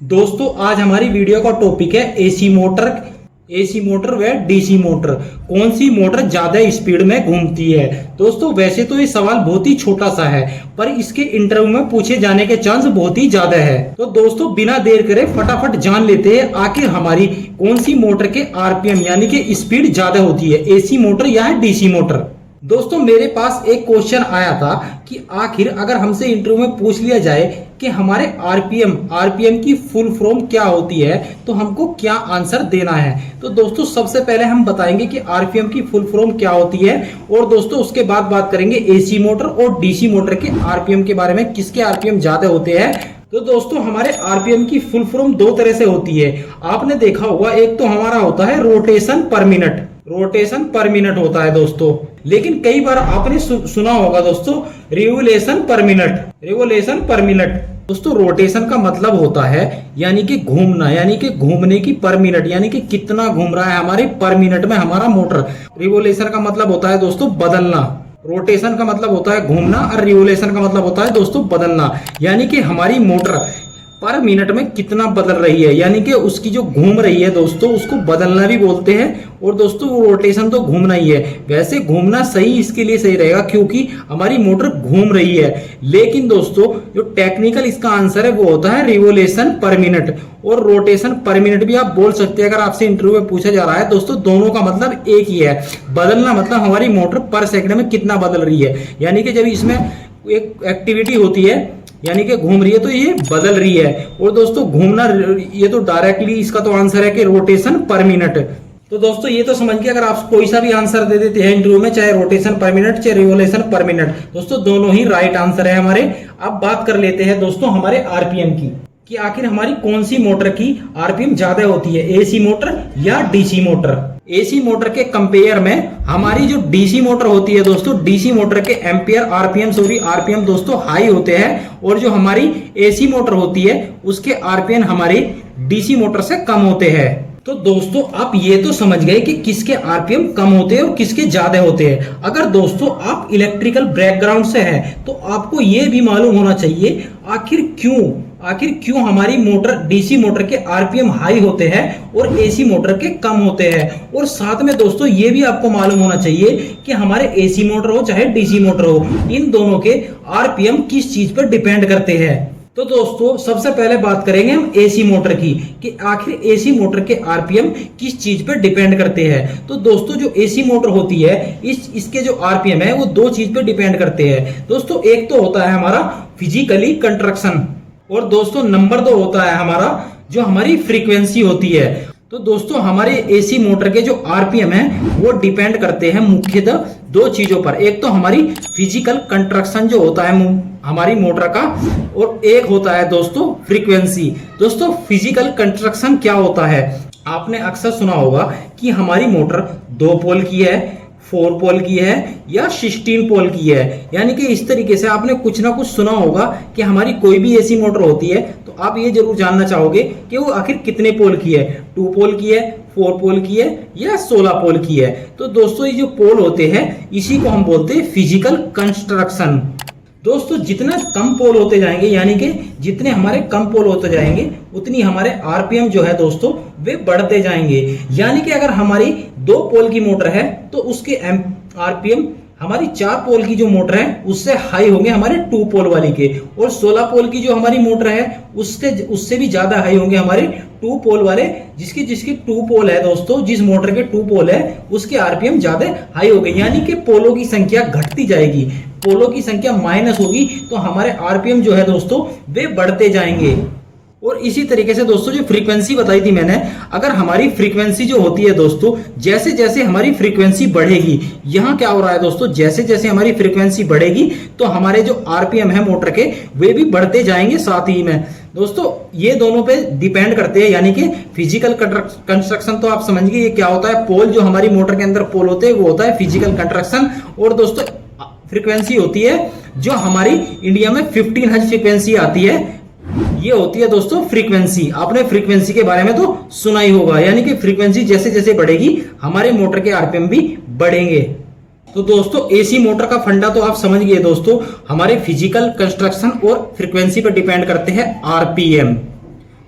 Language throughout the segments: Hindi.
दोस्तों आज हमारी वीडियो का टॉपिक है एसी मोटर व डीसी मोटर। कौन सी मोटर ज्यादा स्पीड में घूमती है। दोस्तों वैसे तो ये सवाल बहुत ही छोटा सा है, पर इसके इंटरव्यू में पूछे जाने के चांस बहुत ही ज्यादा है। तो दोस्तों बिना देर करे फटाफट जान लेते हैं आखिर हमारी कौन सी मोटर के आरपीएम यानी कि स्पीड ज्यादा होती है, एसी मोटर या डीसी मोटर। दोस्तों मेरे पास एक क्वेश्चन आया था कि आखिर अगर हमसे इंटरव्यू में पूछ लिया जाए कि हमारे आरपीएम की फुल फॉर्म क्या होती है तो हमको क्या आंसर देना है। तो दोस्तों सबसे पहले हम बताएंगे कि आरपीएम की फुल फॉर्म क्या होती है, और दोस्तों उसके बाद बात करेंगे एसी मोटर और डीसी मोटर के आरपीएम के बारे में, किसके आरपीएम ज्यादा होते हैं। तो दोस्तों हमारे आरपीएम की फुल फॉर्म दो तरह से होती है। आपने देखा होगा, एक तो हमारा होता है रोटेशन पर मिनट होता है दोस्तों, लेकिन कई बार आपने सुना होगा दोस्तों रिवोल्यूशन पर मिनट। दोस्तों रोटेशन का मतलब होता है यानी कि घूमना, यानी कि घूमने की पर मिनट, यानी कि कितना घूम रहा है हमारे पर मिनट में हमारा मोटर। रिवोल्यूशन का मतलब होता है दोस्तों बदलना, रोटेशन का मतलब होता है घूमना और रिवोल्यूशन का मतलब होता है दोस्तों बदलना, यानी कि हमारी मोटर पर मिनट में कितना बदल रही है, यानी कि उसकी जो घूम रही है दोस्तों उसको बदलना भी बोलते हैं। और दोस्तों वो रोटेशन तो घूमना ही है, वैसे घूमना सही इसके लिए सही रहेगा क्योंकि हमारी मोटर घूम रही है, लेकिन दोस्तों जो टेक्निकल इसका आंसर है वो होता है रिवोल्यूशन पर मिनट। और रोटेशन पर मिनट भी आप बोल सकते हैं अगर आपसे इंटरव्यू में पूछा जा रहा है। दोस्तों दोनों का मतलब एक ही है, बदलना मतलब हमारी मोटर पर सेकंड में कितना बदल रही है, यानी कि जब इसमें एक एक्टिविटी होती है यानी कि घूम रही है तो ये बदल रही है। और दोस्तों घूमना ये तो डायरेक्टली इसका तो आंसर है कि रोटेशन पर मिनट। तो दोस्तों ये तो समझ के अगर आप कोई सा भी आंसर दे देते हैं इंटरव्यू में, चाहे रोटेशन पर मिनट चाहे रिवोल्यूशन पर मिनट, दोस्तों दोनों ही राइट आंसर है हमारे। अब बात कर लेते हैं दोस्तों हमारे आरपीएम की, कि आखिर हमारी कौन सी मोटर की आरपीएम ज्यादा होती है, एसी मोटर या डीसी मोटर। एसी मोटर के कंपेयर में हमारी जो डीसी मोटर होती है दोस्तों, डीसी मोटर के एम्पियर आरपीएम दोस्तों हाई होते हैं, और जो हमारी एसी मोटर होती है उसके आरपीएम हमारी डीसी मोटर से कम होते हैं। तो दोस्तों आप ये तो समझ गए कि किसके आरपीएम कम होते हैं और किसके ज्यादा होते हैं। अगर दोस्तों आप इलेक्ट्रिकल बैकग्राउंड से हैं तो आपको ये भी मालूम होना चाहिए आखिर क्यों हमारी मोटर डीसी मोटर के आरपीएम हाई होते हैं और एसी मोटर के कम होते हैं। और साथ में दोस्तों ये भी आपको मालूम होना चाहिए कि हमारे एसी मोटर हो चाहे डीसी मोटर हो, इन दोनों के आरपीएम किस चीज पर डिपेंड करते हैं। तो दोस्तों सबसे पहले बात करेंगे हम एसी मोटर की, कि आखिर एसी मोटर के आरपीएम किस चीज पर डिपेंड करते हैं। तो दोस्तों जो एसी मोटर होती है इसके जो आरपीएम है वो दो चीज पर डिपेंड करते हैं। दोस्तों एक तो होता है हमारा फिजिकली कंट्रक्शन, और दोस्तों नंबर दो होता है हमारा जो हमारी फ्रीक्वेंसी होती है। तो दोस्तों हमारे एसी मोटर के जो आरपीएम है वो डिपेंड करते हैं मुख्यतः दो चीजों पर, एक तो हमारी फिजिकल कंट्रक्शन जो होता है हमारी मोटर का, और एक होता है दोस्तों फ्रीक्वेंसी। दोस्तों फिजिकल कंट्रक्शन क्या होता है, आपने अक्सर सुना होगा कि हमारी मोटर 2 पोल की है, 4 पोल की है या 16 पोल की है, यानी कि इस तरीके से आपने कुछ ना कुछ सुना होगा कि हमारी कोई भी एसी मोटर होती है तो आप ये जरूर जानना चाहोगे कि वो आखिर कितने पोल की है, 2 पोल की है, 4 पोल की है या 16 पोल की है। तो दोस्तों ये जो पोल होते हैं इसी को हम बोलते हैं फिजिकल कंस्ट्रक्शन। दोस्तों जितना कम पोल होते जाएंगे, यानी कि जितने हमारे कम पोल होते जाएंगे उतनी हमारे आरपीएम जो है दोस्तों वे बढ़ते जाएंगे। यानी कि अगर हमारी 2 पोल की मोटर है तो उसके आरपीएम हमारी 4 पोल की जो मोटर है उससे हाई होंगे हमारे 2 पोल वाली के, और 16 पोल की जो हमारी मोटर है उससे भी ज्यादा हाई होंगे हमारे 2 पोल वाले। जिसकी 2 पोल है दोस्तों, जिस मोटर के 2 पोल है उसके आरपीएम ज्यादा हाई हो गए, यानी कि पोलों की संख्या घटती जाएगी, पोलों की संख्या माइनस होगी तो हमारे आरपीएम जो है दोस्तों वे बढ़ते जाएंगे। और इसी तरीके से दोस्तों जो फ्रीक्वेंसी बताई थी मैंने, अगर हमारी फ्रीक्वेंसी जो होती है दोस्तों, जैसे जैसे हमारी फ्रीक्वेंसी बढ़ेगी, यहाँ क्या हो रहा है दोस्तों, जैसे जैसे हमारी फ्रीक्वेंसी बढ़ेगी तो हमारे जो आरपीएम है मोटर के वे भी बढ़ते जाएंगे साथ ही में। दोस्तों ये दोनों पे डिपेंड करते हैं, यानी कि फिजिकल कंस्ट्रक्शन तो आप समझ गए ये क्या होता है, पोल जो हमारी मोटर के अंदर पोल होते हैं वो होता है फिजिकल कंस्ट्रक्शन। और दोस्तों फ्रीक्वेंसी होती है जो हमारी इंडिया में 15 हर्ट्ज फ्रीक्वेंसी आती है, ये होती है दोस्तों फ्रीक्वेंसी। आपने फ्रीक्वेंसी के बारे में तो सुना ही होगा, यानी कि फ्रीक्वेंसी जैसे जैसे बढ़ेगी हमारे मोटर के आरपीएम भी बढ़ेंगे। तो दोस्तों एसी मोटर का फंडा तो आप समझ गए दोस्तों, हमारे फिजिकल कंस्ट्रक्शन और फ्रीक्वेंसी पर डिपेंड करते हैं आरपीएम।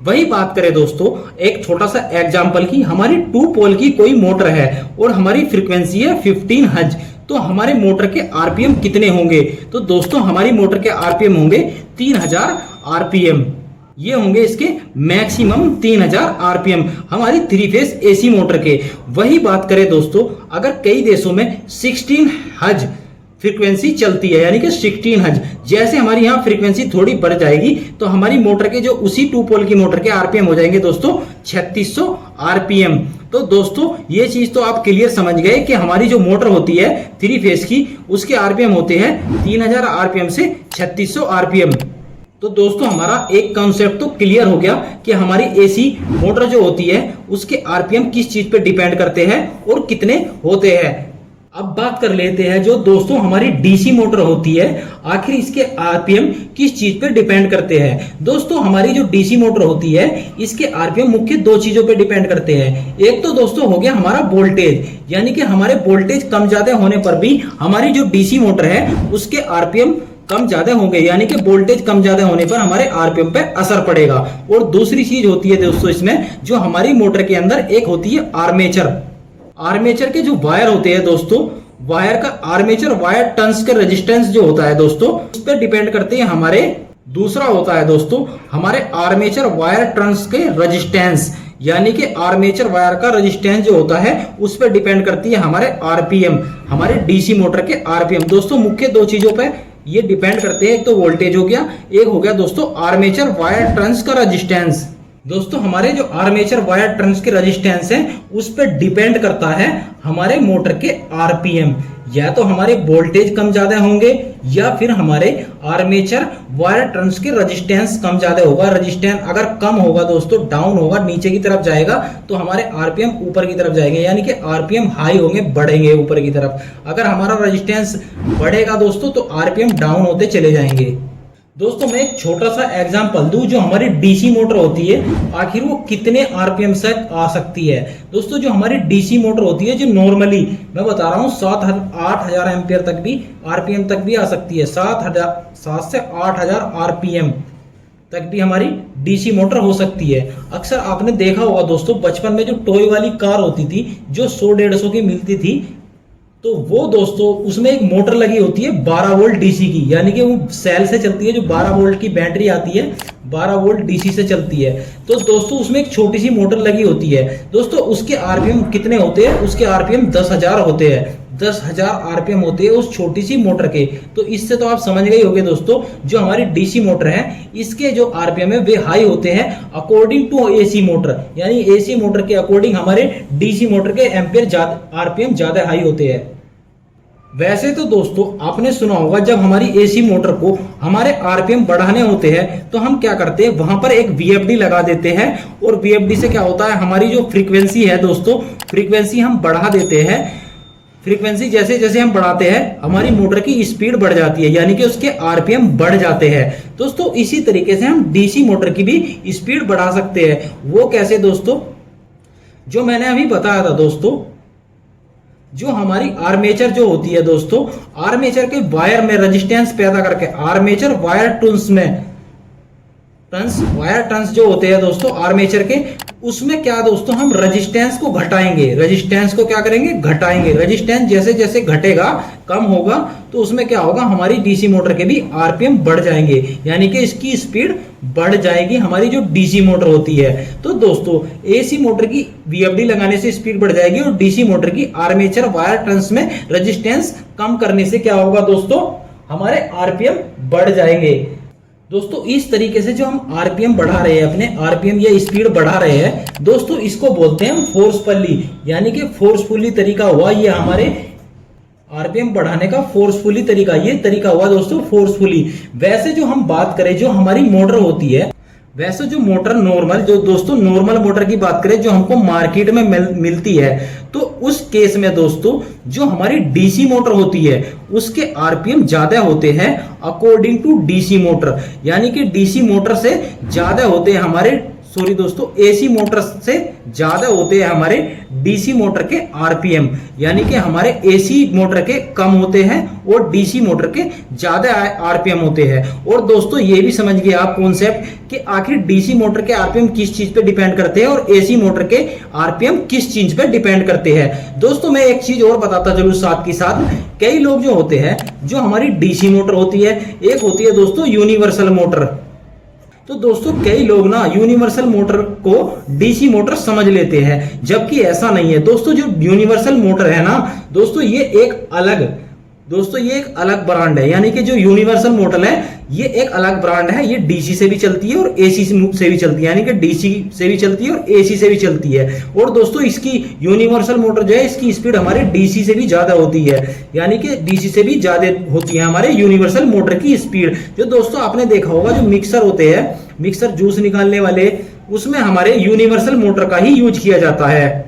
वही बात करें दोस्तों एक छोटा सा एग्जांपल की, हमारी 2 पोल की कोई मोटर है और हमारी फ्रीक्वेंसी है 15 हर्ट्ज, तो हमारे मोटर के आरपीएम कितने होंगे? तो दोस्तों हमारी मोटर के आरपीएम होंगे 3000 आरपीएम। ये होंगे इसके मैक्सिमम 3000 आरपीएम हमारी 3 फेज एसी मोटर के। वही बात करें दोस्तों अगर कई देशों में 16 हर्ट्ज फ्रीक्वेंसी चलती है, यानी कि 16 हर्ट्ज, जैसे हमारी यहाँ फ्रीक्वेंसी थोड़ी बढ़ जाएगी तो हमारी मोटर के जो उसी 2 पोल की मोटर के आरपीएम हो जाएंगे दोस्तों 3600 आरपीएम। तो दोस्तों ये चीज तो आप क्लियर समझ गए कि हमारी जो मोटर होती है 3 फेज की उसके आरपीएम होते हैं 3000 आरपीएम से 3600 आरपीएम। तो दोस्तों हमारा एक कॉन्सेप्ट तो क्लियर हो गया कि हमारी एसी मोटर जो होती है उसके आरपीएम किस चीज पे डिपेंड करते हैं और कितने होते हैं। अब बात कर लेते हैं जो दोस्तों हमारी डीसी मोटर होती है, आखिर इसके आरपीएम किस चीज पे डिपेंड करते हैं। दोस्तों हमारी जो डीसी मोटर होती है इसके आरपीएम मुख्य 2 चीजों पे डिपेंड करते हैं। एक तो दोस्तों हो गया हमारा वोल्टेज, यानी कि हमारे वोल्टेज कम ज्यादा होने पर भी हमारी जो डीसी मोटर है उसके आरपीएम कम ज्यादा होंगे, यानी कि वोल्टेज कम ज्यादा होने पर हमारे आरपीएम पे असर पड़ेगा। और दूसरी चीज होती है दोस्तों इसमें जो हमारी मोटर के अंदर एक होती है आर्मेचर। आर्मेचर के जो वायर होते हैं दोस्तों, वायर का आर्मेचर वायर टर्न्स के रेजिस्टेंस जो होता है दोस्तों उस पर डिपेंड करते हैं हमारे। दूसरा होता है दोस्तों हमारे आर्मेचर वायर टर्न्स के रेजिस्टेंस, यानी कि आर्मेचर वायर का रेजिस्टेंस जो होता है उस पर डिपेंड करती है हमारे आरपीएम, हमारे डीसी मोटर के आरपीएम। दोस्तों मुख्य 2 चीजों पे ये डिपेंड करते हैं, एक तो वोल्टेज हो गया, एक हो गया दोस्तों आर्मेचर वायर टर्न्स का रेजिस्टेंस। दोस्तों हमारे जो आर्मेचर वायर टर्न्स के रेजिस्टेंस है उस पर डिपेंड करता है हमारे मोटर के आरपीएम। या तो हमारे वोल्टेज कम ज्यादा होंगे या फिर हमारे आर्मेचर वायर टर्न्स के रेजिस्टेंस कम ज्यादा होगा। रेजिस्टेंस अगर कम होगा दोस्तों, डाउन होगा, नीचे की तरफ जाएगा, तो हमारे आरपीएम ऊपर की तरफ जाएंगे, यानी कि आरपीएम हाई होंगे, बढ़ेंगे ऊपर की तरफ। अगर हमारा रेजिस्टेंस बढ़ेगा दोस्तों तो आरपीएम डाउन होते चले जाएंगे। दोस्तों मैं एक छोटा सा एग्जांपल दूं, जो हमारी डीसी मोटर होती है आखिर वो कितने आरपीएम से आ सकती है। दोस्तों जो हमारी डीसी मोटर होती है जो नॉर्मली मैं बता रहा हूँ 7-8000 एम्पियर तक भी आरपीएम तक भी आ सकती है। 7 से 8000 आरपीएम तक भी हमारी डीसी मोटर हो सकती है। अक्सर आपने देखा होगा दोस्तों बचपन में जो टॉय वाली कार होती थी जो 100-150 की मिलती थी, तो वो दोस्तों उसमें एक मोटर लगी होती है 12 वोल्ट डीसी की, यानी कि वो सेल से चलती है, जो 12 वोल्ट की बैटरी आती है 12 वोल्ट डीसी से चलती है। तो दोस्तों उसमें एक छोटी सी मोटर लगी होती है। दोस्तों उसके आरपीएम कितने होते हैं? उसके आरपीएम 10,000 होते हैं। 10,000 आरपीएम होते हैं उस छोटी सी मोटर के। तो इससे तो आप समझ गए होंगे दोस्तों जो हमारी डीसी मोटर है इसके जो आरपीएम है वे हाई होते हैं अकॉर्डिंग टू एसी मोटर, यानी एसी मोटर के अकॉर्डिंग हमारे डीसी मोटर के एम्पियर आरपीएम ज्यादा हाई होते हैं। वैसे तो दोस्तों आपने सुना होगा जब हमारी एसी मोटर को हमारे आरपीएम बढ़ाने होते हैं तो हम क्या करते हैं, वहां पर एक वीएफडी लगा देते हैं। और वीएफडी से क्या होता है, हमारी जो फ्रीक्वेंसी है दोस्तों, फ्रीक्वेंसी हम बढ़ा देते हैं। फ्रीक्वेंसी जैसे जैसे हम बढ़ाते हैं हमारी मोटर की स्पीड बढ़ जाती है, यानी कि उसके आरपीएम बढ़ जाते हैं। दोस्तों इसी तरीके से हम डीसी मोटर की भी स्पीड बढ़ा सकते हैं। वो कैसे दोस्तों, जो मैंने अभी बताया था दोस्तों, जो हमारी आर्मेचर जो होती है दोस्तों, आर्मेचर के वायर में रेजिस्टेंस पैदा करके आर्मेचर वायर टर्न्स जो होते हैं दोस्तों आर्मेचर के, उसमें क्या दोस्तों हम रेजिस्टेंस को घटाएंगे। रेजिस्टेंस को क्या करेंगे, घटाएंगे। रेजिस्टेंस जैसे जैसे घटेगा, कम होगा, तो उसमें क्या होगा, हमारी डीसी मोटर के भी आरपीएम बढ़ जाएंगे, यानी कि इसकी स्पीड बढ़ जाएगी हमारी जो डीसी मोटर होती है। तो दोस्तों एसी मोटर की वीएफडी लगाने से स्पीड बढ़ जाएगी और डीसी मोटर की आर्मेचर वायर टर्न्स में रेजिस्टेंस कम करने से क्या होगा दोस्तों, हमारे आरपीएम बढ़ जाएंगे। दोस्तों इस तरीके से जो हम आरपीएम बढ़ा रहे हैं, अपने आरपीएम या स्पीड बढ़ा रहे हैं दोस्तों, इसको बोलते हैं हम फोर्सफुली, यानी कि फोर्सफुली तरीका हुआ ये हमारे आरपीएम बढ़ाने का फोर्सफुली तरीका, ये तरीका हुआ दोस्तों फोर्सफुली। वैसे जो हम बात करें जो हमारी मोटर होती है, वैसे जो मोटर नॉर्मल, जो दोस्तों नॉर्मल मोटर की बात करें जो हमको मार्केट में मिलती है, तो उस केस में दोस्तों जो हमारी डीसी मोटर होती है उसके आरपीएम ज्यादा होते हैं अकॉर्डिंग टू डीसी मोटर, यानी कि डीसी मोटर से ज्यादा होते हैं हमारे सॉरी दोस्तों, एसी मोटर से ज्यादा होते हैं हमारे डीसी मोटर के आरपीएम, यानी कि हमारे एसी मोटर के कम होते हैं और डीसी मोटर के ज्यादा आरपीएम होते हैं। और दोस्तों ये भी समझ गए आप कॉन्सेप्ट कि आखिर डीसी मोटर के आरपीएम किस चीज पे डिपेंड करते हैं और एसी मोटर के आरपीएम किस चीज पे डिपेंड करते हैं। दोस्तों मैं एक चीज और बताता चलूं साथ के साथ, कई लोग जो होते हैं, जो हमारी डीसी मोटर होती है, एक होती है दोस्तों यूनिवर्सल मोटर। तो दोस्तों कई लोग ना यूनिवर्सल मोटर को डीसी मोटर समझ लेते हैं, जबकि ऐसा नहीं है दोस्तों। जो यूनिवर्सल मोटर है ना दोस्तों, ये एक अलग ब्रांड है, यानी कि जो यूनिवर्सल मोटर है ये एक अलग ब्रांड है। ये डीसी से भी चलती है और एसी से भी चलती है, यानी कि डीसी से भी चलती है और एसी से भी चलती है। और दोस्तों इसकी यूनिवर्सल मोटर जो है, इसकी स्पीड हमारे डीसी से भी ज्यादा होती है, यानी कि डीसी से भी ज्यादा होती है हमारे यूनिवर्सल मोटर की स्पीड। जो दोस्तों आपने देखा होगा, जो मिक्सर होते हैं, मिक्सर जूस निकालने वाले, उसमें हमारे यूनिवर्सल मोटर का ही यूज किया जाता है।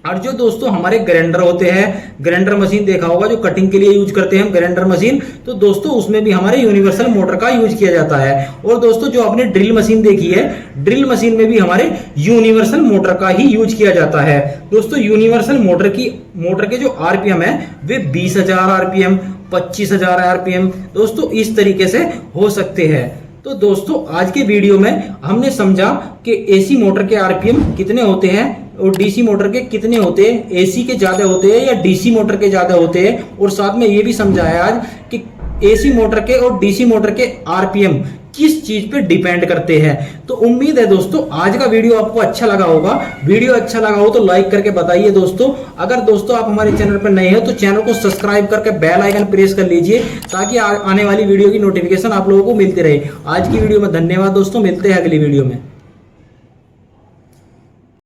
और जो दोस्तों हमारे ग्राइंडर होते हैं, ग्राइंडर मशीन देखा होगा जो कटिंग के लिए यूज करते हैं हम ग्राइंडर मशीन, तो दोस्तों उसमें भी हमारे यूनिवर्सल मोटर का यूज किया जाता है। और दोस्तों जो आपने ड्रिल मशीन देखी है, ड्रिल मशीन में भी हमारे यूनिवर्सल मोटर का ही यूज किया जाता है। दोस्तों यूनिवर्सल मोटर के जो आरपीएम है वे 20,000 आरपीएम, 25,000 आरपीएम दोस्तों इस तरीके से हो सकते हैं। तो दोस्तों आज के वीडियो में हमने समझा कि एसी मोटर के आरपीएम कितने होते हैं और डीसी मोटर के कितने होते हैं, एसी के ज्यादा होते हैं या डीसी मोटर के ज्यादा होते हैं। और साथ में ये भी समझाया आज कि एसी मोटर के और डीसी मोटर के आरपीएम किस चीज पे डिपेंड करते हैं। तो उम्मीद है दोस्तों आज का वीडियो आपको अच्छा लगा होगा। वीडियो अच्छा लगा हो तो लाइक करके बताइए दोस्तों। अगर दोस्तों आप हमारे चैनल पर नए हो तो चैनल को सब्सक्राइब करके बेल आइकन प्रेस कर लीजिए, ताकि आने वाली वीडियो की नोटिफिकेशन आप लोगों को मिलती रहे। आज की वीडियो में धन्यवाद दोस्तों, मिलते हैं अगली वीडियो में।